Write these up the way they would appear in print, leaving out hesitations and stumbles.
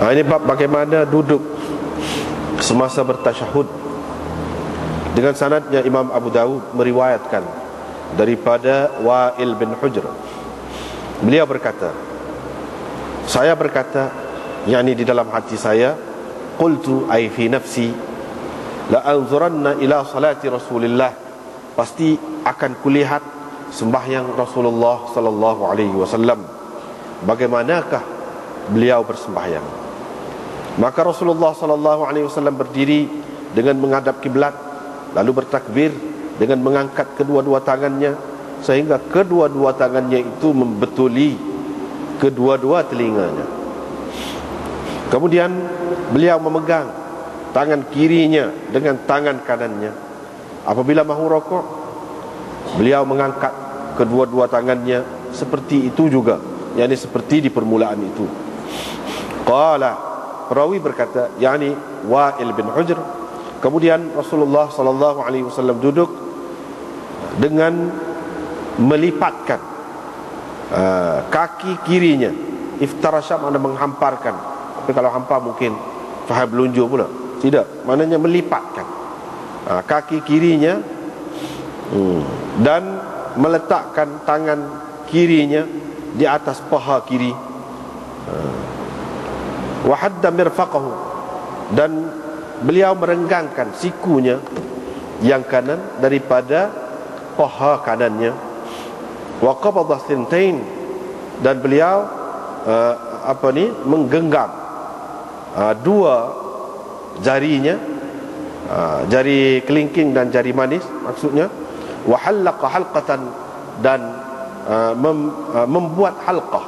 Ini bab bagaimana duduk semasa bertasyahud. Dengan sanadnya Imam Abu Dawud meriwayatkan daripada Wa'il bin Hujr. Beliau berkata, saya berkata, yakni di dalam hati saya, qultu ay fi nafsi la anzuranna ila salati Rasulillah, pasti akan kulihat sembahyang Rasulullah sallallahu alaihi wasallam, bagaimanakah beliau bersembahyang. Maka Rasulullah sallallahu alaihi wasallam berdiri dengan menghadap kiblat, lalu bertakbir dengan mengangkat kedua-dua tangannya sehingga kedua-dua tangannya itu membetuli kedua-dua telinganya. Kemudian beliau memegang tangan kirinya dengan tangan kanannya. Apabila mahu rokok, beliau mengangkat kedua-dua tangannya seperti itu juga, yakni seperti di permulaan itu. Qala, perawi berkata, yakni Wa'il bin Hujr. Kemudian Rasulullah sallallahu alaihi wasallam duduk dengan melipatkan kaki kirinya. Iftarasha makna menghamparkan, tapi kalau hampar mungkin faham belunjur pula. Tidak, maknanya melipatkan kaki kirinya dan meletakkan tangan kirinya di atas paha kiri. Wa hadda mirfaqahu, dan beliau merenggangkan sikunya yang kanan daripada paha kanannya. Wa qabadha thintain, dan beliau menggenggam dua jarinya, jari kelingking dan jari manis maksudnya. Wa halaqa halqatan, dan membuat halqah,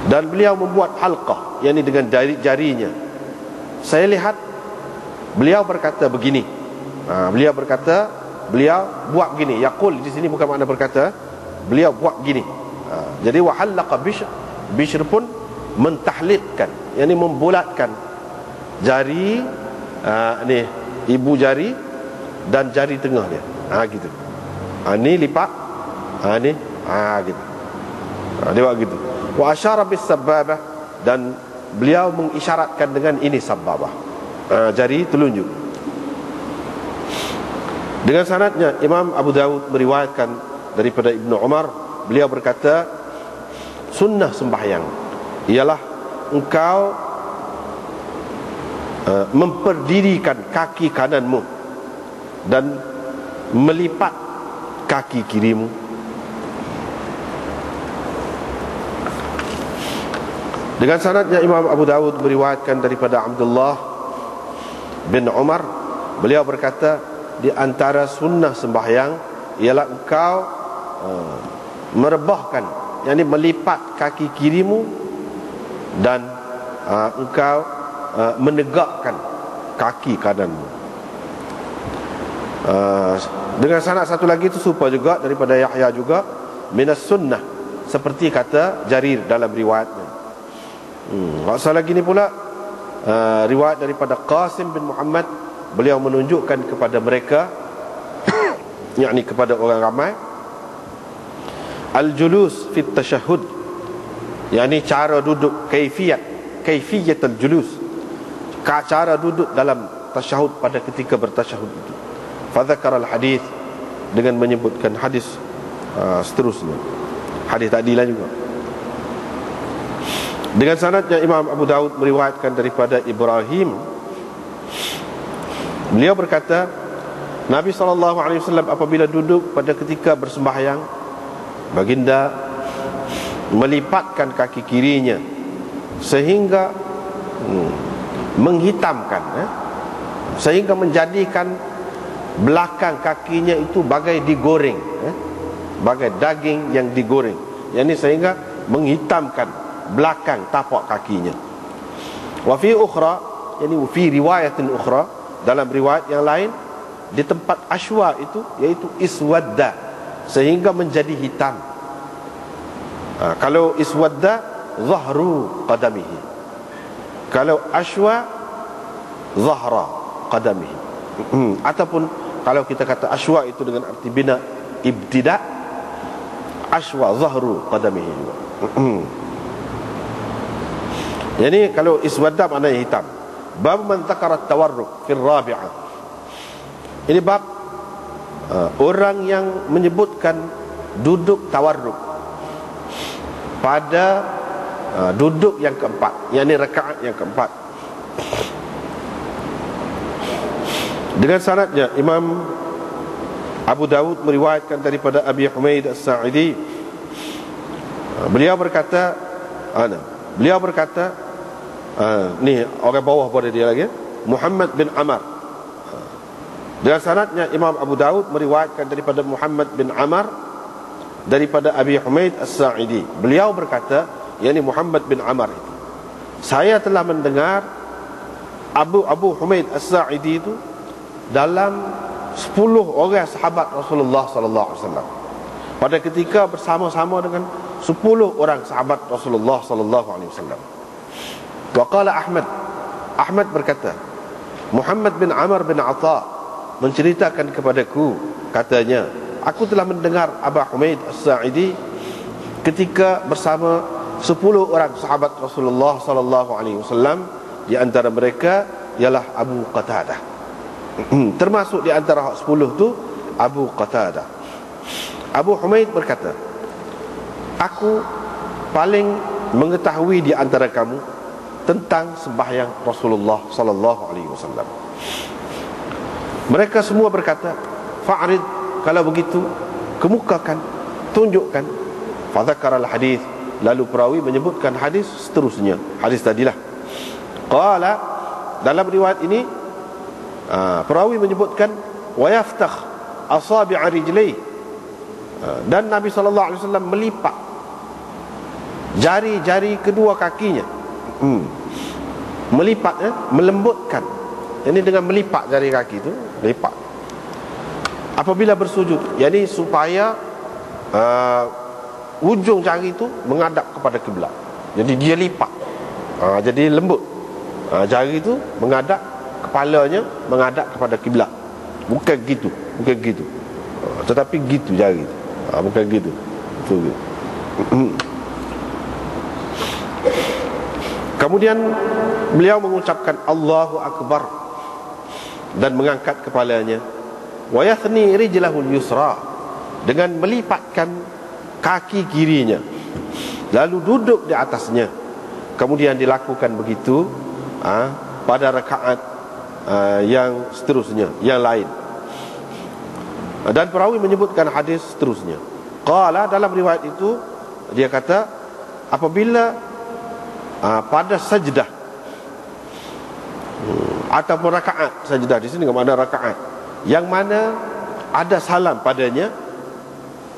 dan beliau membuat halqah, yakni dengan jarinya. Saya lihat beliau berkata begini. Beliau berkata, beliau buat begini. Yaqul di sini bukan makna berkata, beliau buat begini. Jadi wa halaqa bishr, bishr pun mentahlidkan, yakni membulatkan jari ni ibu jari dan jari tengah dia. Gitu. Ni lipat, ni gitu. Dia buat gitu. Wa asyara bis sababah, dan beliau mengisyaratkan dengan ini sababah, jari telunjuk. Dengan sanadnya Imam Abu Dawud meriwayatkan daripada Ibnu Umar, beliau berkata, sunnah sembahyang ialah engkau memperdirikan kaki kananmu dan melipat kaki kirimu. Dengan sanadnya Imam Abu Dawud meriwayatkan daripada Abdullah bin Umar, beliau berkata, di antara sunnah sembahyang ialah engkau merebahkan, yakni melipat kaki kirimu, dan engkau menegakkan kaki kananmu. Dengan sanad satu lagi itu serupa juga daripada Yahya juga, minas sunnah, seperti kata Jarir dalam riwayatnya. Masalah gini pula riwayat daripada Qasim bin Muhammad, beliau menunjukkan kepada mereka yakni kepada orang ramai, al-julus fit tasyahud, yakni cara duduk, kaifiyat al-julus, cara duduk dalam tasyahud pada ketika bertasyahud itu. Fadzakara al-hadis, dengan menyebutkan hadis seterusnya, hadis tadi lah juga. Dengan sanadnya Imam Abu Dawud meriwayatkan daripada Ibrahim, beliau berkata, Nabi SAW apabila duduk pada ketika bersembahyang, baginda melipatkan kaki kirinya sehingga menghitamkan, sehingga menjadikan belakang kakinya itu bagai digoreng, bagai daging yang digoreng, yakni sehingga menghitamkan belakang tapak kakinya. Wa fi ukhra, yakni fi riwayatin ukhra, dalam riwayat yang lain, di tempat ashwa itu, yaitu iswadda, sehingga menjadi hitam. Kalau iswadda, zahru qadamihi. Kalau ashwa, zahra qadamihi. Ataupun kalau kita kata ashwa itu dengan arti bina ibtida, ashwa zahru qadamihi juga. Jadi kalau iswadda maknanya hitam. Bab man dzakara tawarruk fi rabi'ah. Ini bab orang yang menyebutkan duduk tawarruk pada duduk yang keempat, yakni rakaat yang keempat. Dengan sanadnya Imam Abu Dawud meriwayatkan daripada Abi Humaid As-Sa'idi. Beliau berkata, ni orang bawah pada dia lagi, Muhammad bin Amr. Dengan sanadnya Imam Abu Dawud meriwayatkan daripada Muhammad bin Amr daripada Abi Humaid As-Sa'idi. Beliau berkata, yakni Muhammad bin Amr itu, saya telah mendengar Abu Humaid As-Sa'idi itu dalam 10 orang sahabat Rasulullah sallallahu alaihi wasallam. Pada ketika bersama-sama dengan 10 orang sahabat Rasulullah sallallahu alaihi wasallam. Wa qala Ahmad berkata, Muhammad bin Amr bin Atha menceritakan kepadaku, katanya, aku telah mendengar Abu Humaid As-Sa'idi ketika bersama 10 orang sahabat Rasulullah sallallahu alaihi wasallam, di antara mereka ialah Abu Qatadah. Termasuk di antara 10 tu Abu Qatadah. Abu Humaid berkata, aku paling mengetahui di antara kamu tentang sembahyang Rasulullah sallallahu alaihi wasallam. Mereka semua berkata, fa'rid, kalau begitu kemukakan, tunjukkan. Fadzakara al-hadis, lalu perawi menyebutkan hadis seterusnya, hadis tadilah. Qala, dalam riwayat ini perawi menyebutkan wa yaftakh asabi'a rijlai, dan Nabi sallallahu alaihi wasallam melipat jari-jari kedua kakinya. Melipat, melembutkan. Ini dengan melipat jari kaki itu, lipat apabila bersujud, yakni supaya ujung jari itu menghadap kepada kiblat. Jadi dia lipat, jadi lembut. Jari itu menghadap, kepalanya menghadap kepada kiblat. Bukan gitu, tetapi gitu jari itu. Bukan gitu. Kemudian beliau mengucapkan Allahu Akbar dan mengangkat kepalanya. Wa yathni rijlahul yusra, dengan melipatkan kaki kirinya, lalu duduk di atasnya. Kemudian dilakukan begitu pada rakaat yang seterusnya, yang lain. Dan perawi menyebutkan hadis seterusnya. Qala, dalam riwayat itu dia kata, apabila pada sajdah ataupun rakaat, sajdah di sini enggak ada rakaat, yang mana ada salam padanya,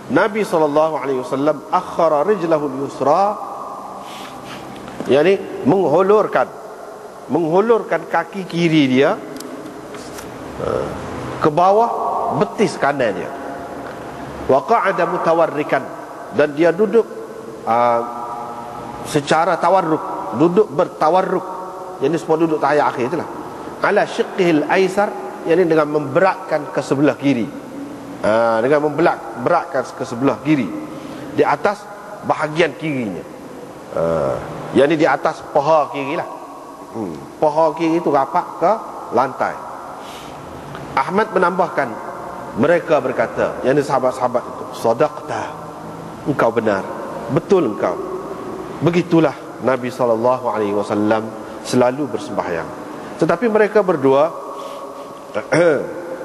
Nabi SAW akhara rijlahul yusra, yakni menghulurkan kaki kiri dia ke bawah betis kanan dia. Wa qa'ada mutawarrikan, dan dia duduk secara tawarruk, duduk bertawarruk, yakni semua duduk tahiyat akhir itulah. Ala syiqqihil aisar, yakni dengan memberatkan ke sebelah kiri. Dengan memberatkan ke sebelah kiri, di atas bahagian kirinya, yakni di atas paha kiri lah. Paha kiri itu rapat ke lantai. Ahmad menambahkan, mereka berkata, yakni sahabat-sahabat itu, sadaqta, engkau benar, betul engkau. Begitulah Nabi SAW selalu bersembahyang. Tetapi mereka berdua,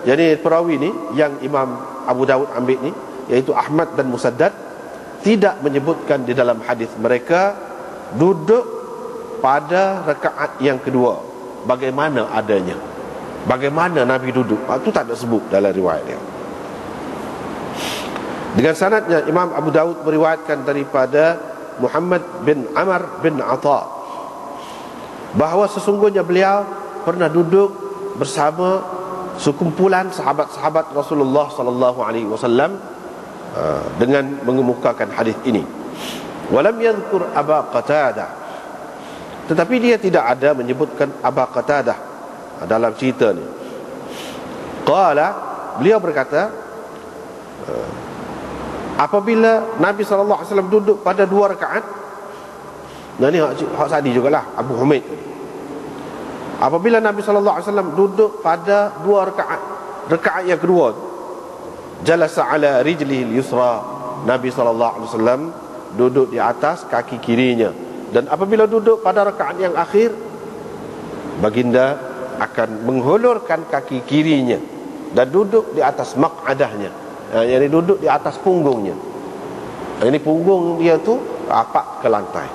jadi perawi ni yang Imam Abu Dawud ambil ni, iaitu Ahmad dan Musaddad, tidak menyebutkan di dalam hadis mereka duduk pada rakaat yang kedua bagaimana adanya, bagaimana Nabi duduk. Itu tak ada sebut dalam riwayat dia. Dengan sanadnya Imam Abu Dawud meriwayatkan daripada Muhammad bin Amr bin Atha bahawa sesungguhnya beliau pernah duduk bersama sekumpulan sahabat-sahabat Rasulullah sallallahu alaihi wasallam dengan mengemukakan hadis ini. Walam yadhkur Aba Qatadah, tetapi dia tidak ada menyebutkan Aba Qatadah dalam cerita ni. Qala, beliau berkata, apabila Nabi sallallahu alaihi wasallam duduk pada 2 rakaat, Dan ni hak Sa'di jugalah, Abu Humaid. Apabila Nabi SAW duduk pada 2 rakaat, rakaat yang kedua, jalasa ala rijlihil yusra, Nabi SAW duduk di atas kaki kirinya. Dan apabila duduk pada rakaat yang akhir, baginda akan menghulurkan kaki kirinya dan duduk di atas maq'adahnya, yang duduk di atas punggungnya. Ini punggung dia tu rapat ke lantai.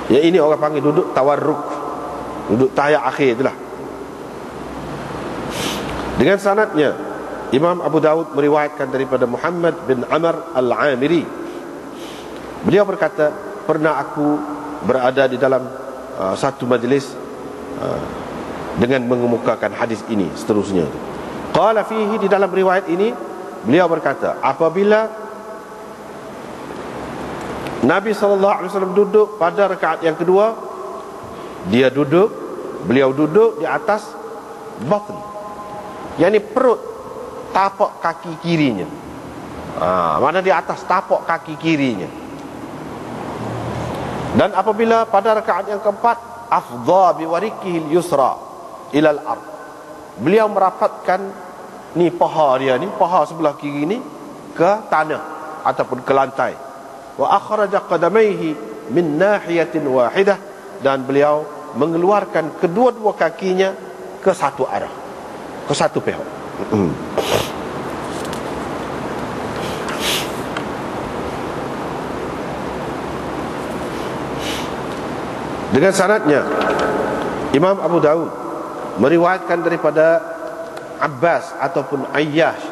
Ya, ini orang panggil duduk tawarruk, duduk tahiyat akhir itulah. Dengan sanadnya, Imam Abu Dawud meriwayatkan daripada Muhammad bin Amr al-Amiri. Beliau berkata, pernah aku berada di dalam satu majlis dengan mengemukakan hadis ini seterusnya. Qala fihi, di dalam riwayat ini beliau berkata, apabila Nabi SAW duduk pada rakaat yang kedua, beliau duduk di atas batn, yakni perut tapak kaki kirinya. Mana di atas tapak kaki kirinya. Dan apabila pada rakaat yang keempat, afdha biwarikihil yusra ilal ard, beliau merapatkan ni paha dia ni, paha sebelah kiri ni ke tanah ataupun ke lantai. Wa akhraja qadamaihi min nahiyatin wahidah, dan beliau mengeluarkan kedua-dua kakinya ke satu arah, ke satu pihak. Dengan sanadnya, Imam Abu Dawud meriwayatkan daripada Abbas ataupun Ayyash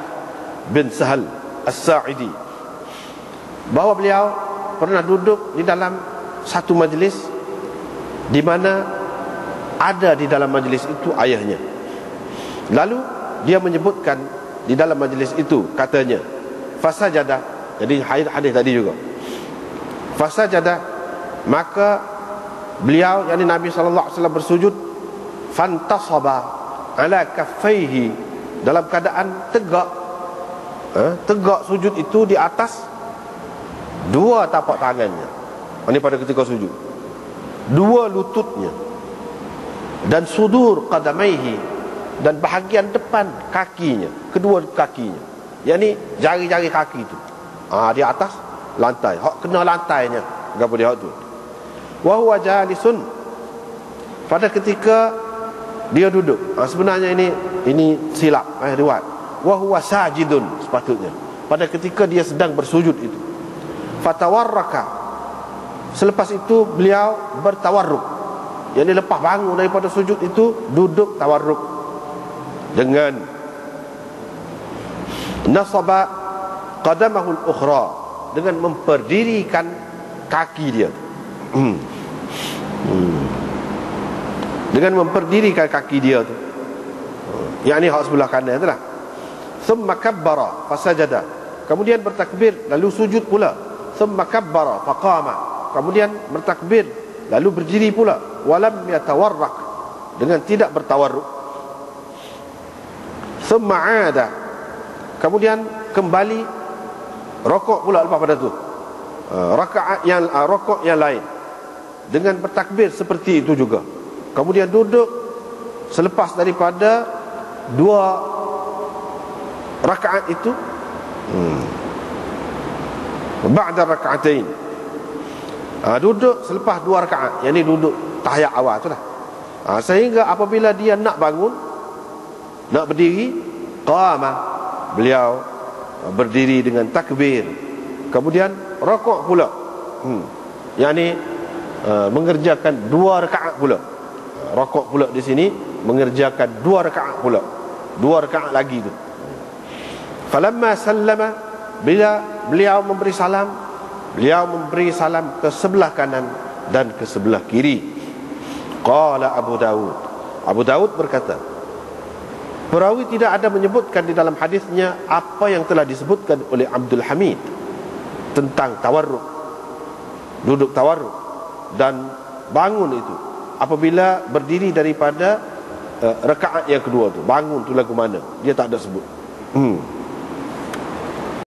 bin Sahal As-Sa'idi, bahawa beliau pernah duduk di dalam satu majlis di mana ada di dalam majlis itu ayahnya. Lalu dia menyebutkan di dalam majlis itu, katanya, fasajada, jadi hadis tadi juga, fasajada, maka beliau, yakni Nabi SAW bersujud, fantasaba ala kaffaihi, dalam keadaan tegak. Tegak sujud itu di atas 2 tapak tangannya. Ini pada ketika sujud, 2 lututnya, dan sudur qadamaihi, dan bahagian depan kakinya, kedua kakinya, yakni jari-jari kaki itu di atas lantai, hak kena lantainya, gapo dia tu. Wa huwa jalisun, pada ketika dia duduk. Sebenarnya ini silap riwayat. Wa huwa sajidun, sepatutnya pada ketika dia sedang bersujud itu. Fatawarraka, selepas itu beliau bertawarruk, yakni lepas bangun daripada sujud itu duduk tawarruk dengan nasaba qadamahu al-ukhra, dengan memperdirikan kaki dia. Dengan memperdirikan kaki dia tu, yakni hak sebelah kanan itulah. Thumma kabbara fasajada, kemudian bertakbir lalu sujud pula. Thumma kabbara faqama, kemudian bertakbir lalu berdiri pula. Walam yatawarrak, dengan tidak bertawarruk. Thumma aada, kemudian kembali rokok pula lepas pada tu, rokok yang lain, dengan bertakbir seperti itu juga. Kemudian duduk selepas daripada 2 rakaat itu, ba'da raka'atain, duduk selepas 2 rakaat, yakni duduk tahiyat awal itulah. Sehingga apabila dia nak bangun, nak berdiri, qama, beliau berdiri dengan takbir, kemudian rokok pula, yakni mengerjakan 2 rakaat pula. Rokok pula di sini mengerjakan 2 rakaat pula, 2 rakaat lagi tu. Falamma sallama, bila beliau memberi salam, beliau memberi salam ke sebelah kanan dan ke sebelah kiri. Qala Abu Dawud, Abu Dawud berkata, perawi tidak ada menyebutkan di dalam hadisnya apa yang telah disebutkan oleh Abdul Hamid tentang tawarruk, duduk tawarruk dan bangun itu apabila berdiri daripada rakaat yang kedua tu. Bangun tu lagu mana, dia tak ada sebut.